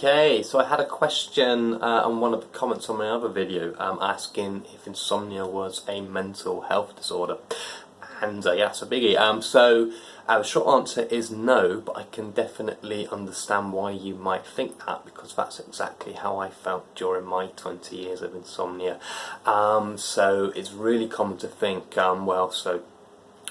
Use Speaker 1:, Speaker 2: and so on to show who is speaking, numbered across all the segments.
Speaker 1: Okay, so I had a question on one of the comments on my other video asking if insomnia was a mental health disorder. And yeah, it's a biggie. The short answer is no, but I can definitely understand why you might think that, because that's exactly how I felt during my 20 years of insomnia. So it's really common to think,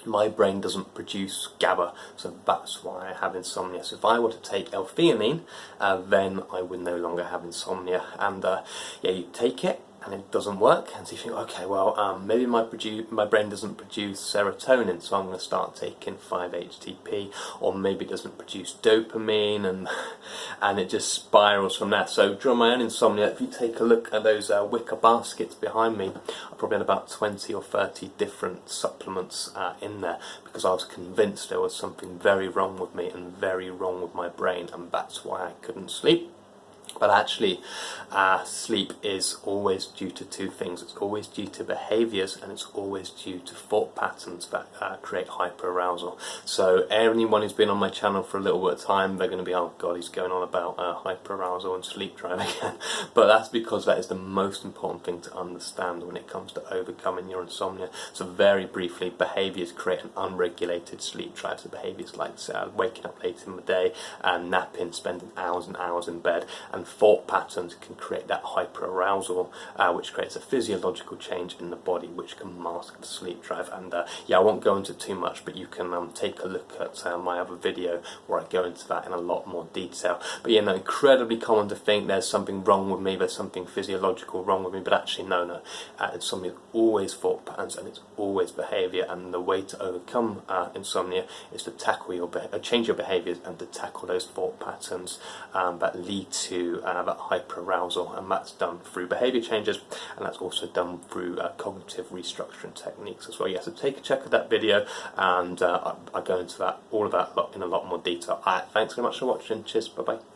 Speaker 1: my brain doesn't produce GABA, so that's why I have insomnia. So if I were to take L-theanine, then I would no longer have insomnia. And yeah, you take it and it doesn't work, and so you think, okay, well, maybe my brain doesn't produce serotonin, so I'm going to start taking 5-HTP, or maybe it doesn't produce dopamine, and it just spirals from there. So during my own insomnia, if you take a look at those wicker baskets behind me, I probably had about 20 or 30 different supplements in there, because I was convinced there was something very wrong with me and very wrong with my brain, and that's why I couldn't sleep. But actually, sleep is always due to two things. It's always due to behaviours, and it's always due to thought patterns that create hyper-arousal. So anyone who's been on my channel for a little bit of time, they're going to be, oh god, he's going on about hyper-arousal and sleep drive again. But that's because that is the most important thing to understand when it comes to overcoming your insomnia. So very briefly, behaviours create an unregulated sleep drive. So behaviours like waking up late in the day, napping, spending hours and hours in bed, and thought patterns can create that hyper-arousal, which creates a physiological change in the body, which can mask the sleep drive. And yeah, I won't go into too much, but you can take a look at my other video where I go into that in a lot more detail. But yeah, no, incredibly common to think there's something wrong with me, there's something physiological wrong with me, but actually no. Insomnia is always thought patterns, and it's always behaviour, and the way to overcome insomnia is to tackle change your behaviours and to tackle those thought patterns that lead to that hyper-arousal, and that's done through behaviour changes, and that's also done through cognitive restructuring techniques as well. Yeah, so take a check of that video, and I go into all of that in a lot more detail. Alright, thanks very much for watching. Cheers, bye bye.